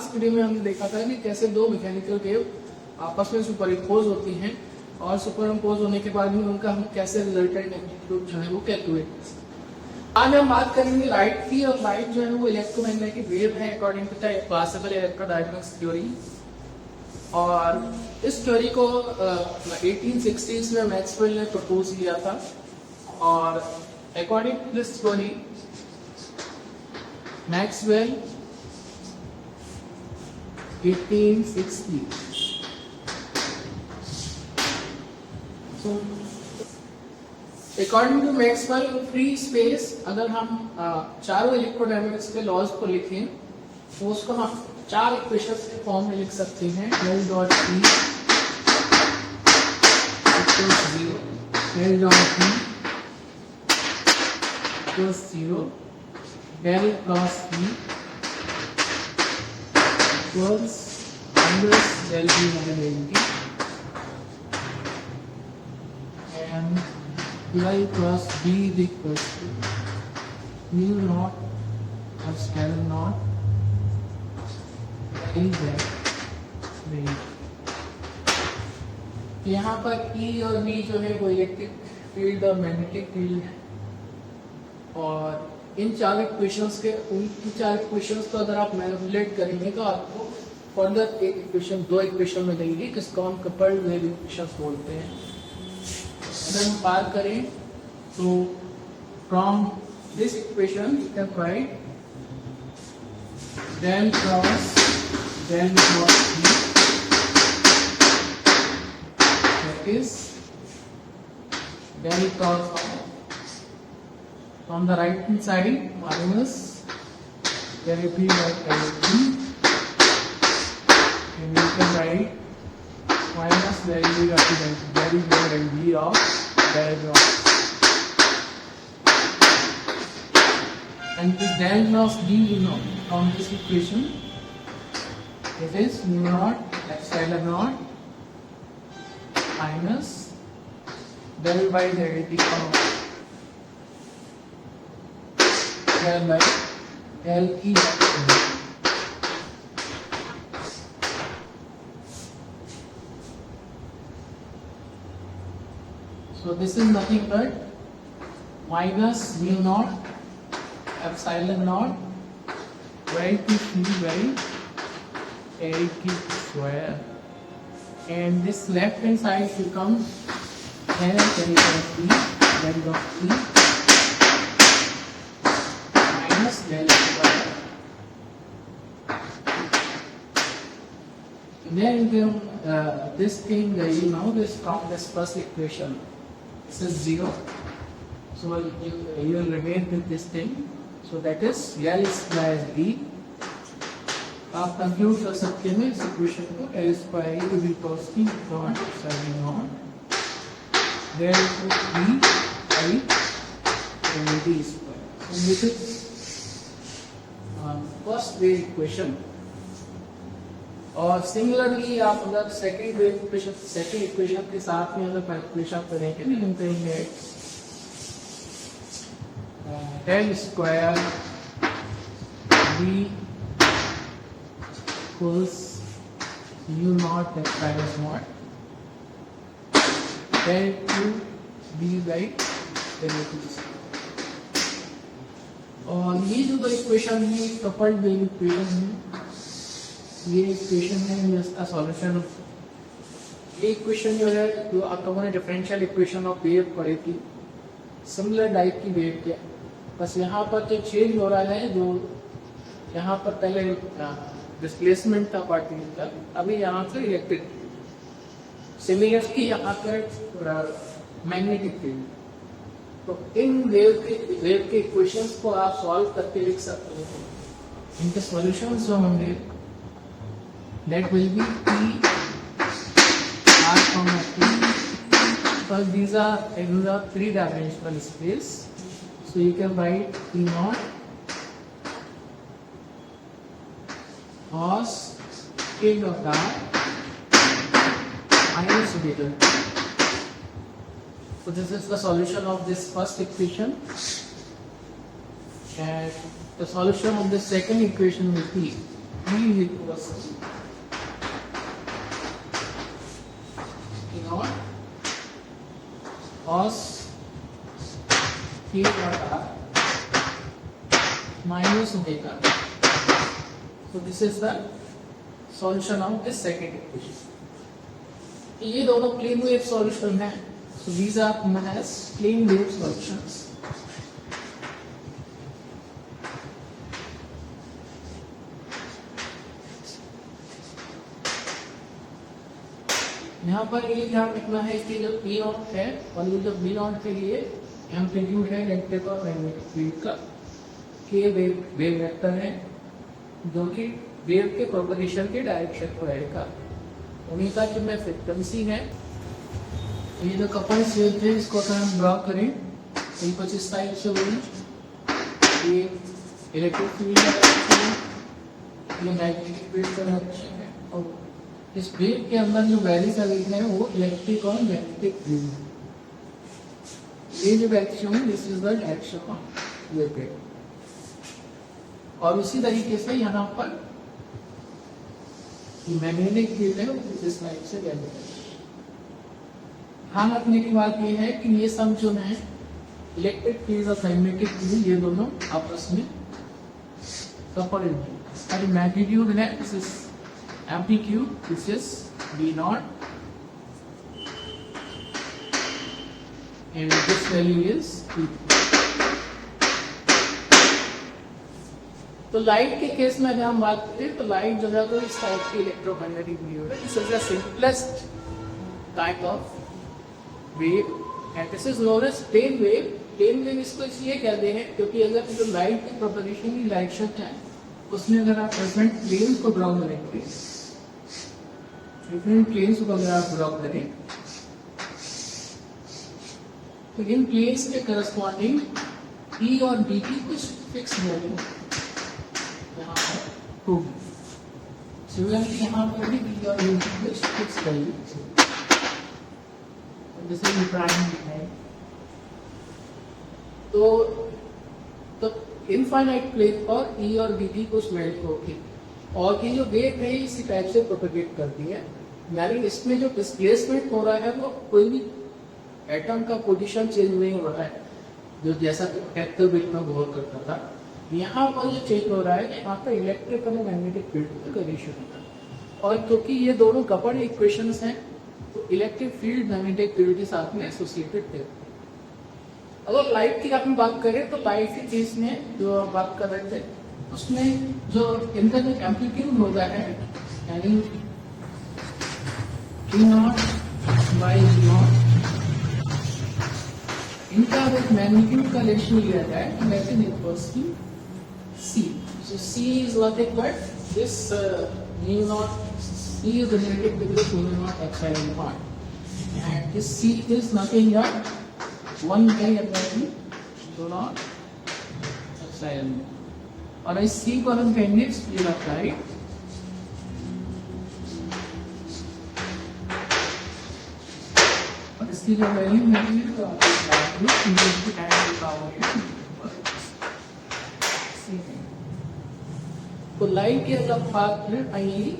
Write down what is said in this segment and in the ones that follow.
Last video में हमने देखा था कि कैसे दो मैकेनिकल वेव आपस में सुपरइम्पोज होती हैं और सुपरइम्पोज होने के बाद में उनका हम कैसे रिजल्टेंट एम्पलीट्यूड जो है वो कैलकुलेट कर सकते हैं। आज हम बात करेंगे लाइट की, और लाइट जो है वो इलेक्ट्रोमैग्नेटिक वेव है according to the classical electrodynamics theory. और इस थ्योरी को 1860s में मैक्सवेल ने प्रपोज किया था। और according to this theory Maxwell 1860 according to Maxwell free space अगर हम चारों इलेक्ट्रोडायनेमिक्स के लॉज को लिखें तो उसको हम चार इक्वेशंस के फॉर्म में लिख सकते हैं। L dot E equals 0, L dot E equals 0, del cross E equals inverse del B minus del T and L cross B is equals to mu naught epsilon naught यहाँ पर E और B जो है वो electric field और magnetic field है। और इन चार इक्वेशंस को अगर आप मैनिपुलेट करेंगे तो आपको फर्दर एक इक्वेशन, दो इक्वेशन मिलेंगी जिसको हम कपल्ड वेव इक्वेशंस बोलते हैं। अगर हम बात करें तो from this equation you can write del cross del cross E that is del cross from the right hand side minus del B by del T and you can write minus del B by del B of del cross, and this del cross D you know from this equation it is mu naught epsilon naught minus del by del T of del by del E. So this is nothing but minus mu naught epsilon naught del to C by del T square, and this left hand side becomes del of E minus del square. Then this thing you know this from this first equation, this is 0, so you will remain with this thing, so that is L square D. आप conclude कर सकते हैं इस equation को L square to be plus T dot epsilon naught del to E by del D square. So this is first wave equation. और similarly आप अगर second wave equation, second equation के साथ में अगर कैलकुलेशन करेंगे तो हम कहेंगे del square B equals mu naught epsilon naught del to B by del T. और ये जो दो इक्वेशन है कपल्ड वेव इक्वेशन है, ये इक्वेशन है इसका सॉल्यूशन। ये इक्वेशन जो है जो आप लोगों ने डिफरेंशियल इक्वेशन ऑफ वेव पढ़ी थी, सिमिलर टाइप की वेव के, बस यहाँ पर जो चेंज हो रहा है, जो यहाँ पर पहले डिस्प्लेसमेंट था पार्टिकल का, अभी यहाँ पर इलेक्ट्रिक, सिमिलरली यहाँ पर मैग्नेटिक फील्ड। तो इन वेव के इक्वेशंस को आप सॉल्व करके लिख सकते हो। इनके सॉल्यूशंस जो होंगे that will be T R comma T, because these are three-dimensional space, so you can write T naught cos K dot R minus beta. So this is the solution of this first equation, and the solution of the second equation will be V equals E naught cos K dot R minus omega. So this is the solution of this second equation. ये दोनों plane wave solution है. So these are known as plane wave solutions. यहाँ पर ये ध्यान रखना है कि जो P नॉट है और ये जो B नॉट के लिए एम्पलीट्यूड है इलेक्ट्रिक और मैग्नेटिक फील्ड का के वेव वेक्टर है जो कि वेव के प्रोपगेशन के डायरेक्शन को रहेगा. उन्हीं का जो में फ्रीक्वेंसी है ये जो कपल्स वेव थे इसको अगर हम ड्रॉ करें तो ये कुछ इस टाइप से होगी. ये इलेक्ट्रिक फील्ड का डायरेक्शन है, ये मैग्नेटिक फील्ड का डायरेक्शन है और इस वेव के अंदर जो वैल्यू का वेव है वो इलेक्ट्रिक और मैग्नेटिक फील्ड. ये जो डायरेक्शन है this is the direction of wave. और उसी तरीके से यहाँ पर मैग्नेटिक फील्ड है इस टाइप से ध्यान रखने की बात यह है कि ये सब जो है इलेक्ट्रिक फील्ड और मैग्नेटिक फील्ड ये दोनों आपस में कपल्ड है. और मैग्नीट्यूड है this is amplitude this is V not and this value is E. तो लाइट के केस में अगर हम बात करें तो लाइट जो है तो इस टाइप की इलेक्ट्रोमैग्नेटिक वेव है. This is the simplest type of wave and this is known as plane wave. Plane wave इसको इसलिए कहते हैं क्योंकि अगर जो लाइट की प्रोपगेशन की डायरेक्शन है उसमें अगर आप डिफरेंट प्लेन्स को ड्रॉ करेंगे डिफरेंट प्लेन्स को अगर आप ड्रॉ करें तो इन प्लेन्स के करस्पॉन्डिंग E और B की कुछ फिक्स वैल्यू यहाँ पर होगी. सिमिलरली यहाँ पर भी B और B की कुछ फिक्स वैल्यू जैसे ये प्राइम है तो इनफाइनाइट प्लेन पर E और B की कुछ वैल्यू होगी और ये जो वेव है इसी टाइप से प्रोपेगेट करती है. यानी इसमें जो डिस्प्लेसमेंट हो रहा है वो कोई भी एटम का पोजीशन चेंज नहीं हो रहा है जो जैसा एक्टर बिट में गौर करता था. यहाँ पर जो चेंज हो रहा है यहाँ पर इलेक्ट्रिक और मैग्नेटिक फील्ड का रेशियो होता है और क्योंकि ये दोनों कपल्ड इक्वेशंस हैं तो इलेक्ट्रिक फील्ड मैग्नेटिक फील्ड के साथ में एसोसिएटेड थे. अगर लाइट की अपन बात करें तो लाइट की चीज में जो बात कर रहे थे उसमें जो इनका जो एम्पलीट्यूड होता है यानी E naught by E naught इनका अगर मैग्नीट्यूड का रेशियो लिया जाए तो that is equals to C. So C is nothing but this mu naught. C is related to this mu naught epsilon naught, and this C is nothing but 1 by epsilon naught epsilon. और इस C को हम कहेंगे ये रखा है और इसकी जो वैल्यू है तो तो लाइट की अगर बात आएगी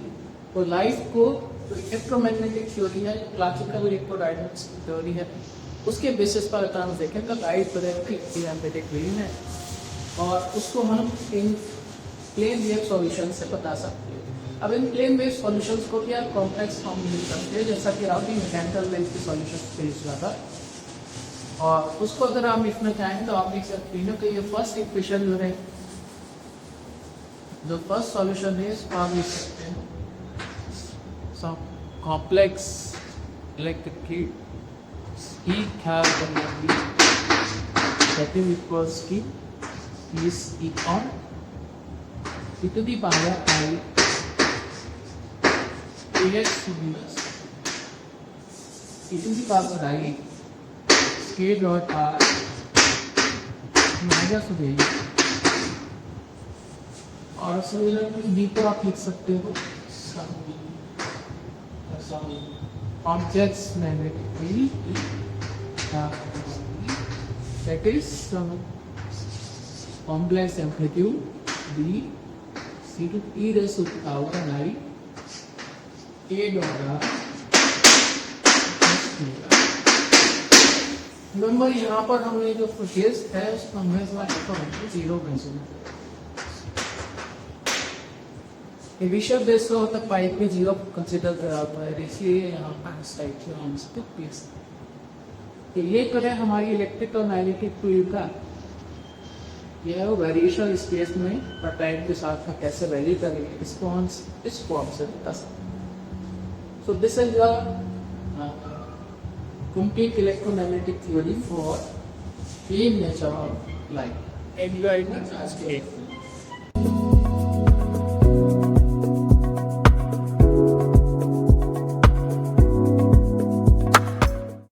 तो लाइट को इलेक्ट्रोमैग्नेटिक थ्योरी है क्लासिकल इलेक्ट्रोडायनेमिक्स थ्योरी है उसके बेसिस पर अगर हम देखें तो लाइट मैग्नेटिक वेव है और उसको हम इन प्लेन वेव सॉल्यूशन से बता सकते हैं. अब इन प्लेन वेव सॉल्यूशंस को क्या कॉम्प्लेक्स फॉर्म मिल सकते हैं जैसा कि आपकी मैकेनिकल वेव की सॉल्यूशन पेश हुआ था और उसको अगर हम इसमें चाहें तो आप लिख सकते हैं कि ये फर्स्ट इक्वेशन जो है जो फर्स्ट सॉल्यूशन है इसको आप लिख सकते हैं some complex electric heat have that is equals to is equal e to the power I ax minus e to the power I k dot r minus b और सिमिलरली b को आप लिख सकते हो सम objects magnetic field that is some complex amplitude b C to e raised to the power 9 a द्वारा number यहाँ पर हमने जो केस है उसको हमें जीरो कंसिडर विषय बेस का होता पाइप में जीरो कंसिडर कराता है, इसलिए यहाँ पर इस टाइप से हम इसको पीस तो ये करें हमारी इलेक्ट्रिक और मैग्नेटिक फील्ड का यह वेरिएशन स्पेस में और टाइम के साथ में कैसे वेरी करेंगे रिस्पॉन्स इस फॉर्म से बता सकते। So this is the complete electromagnetic theory for the nature of light. And you are in class 8.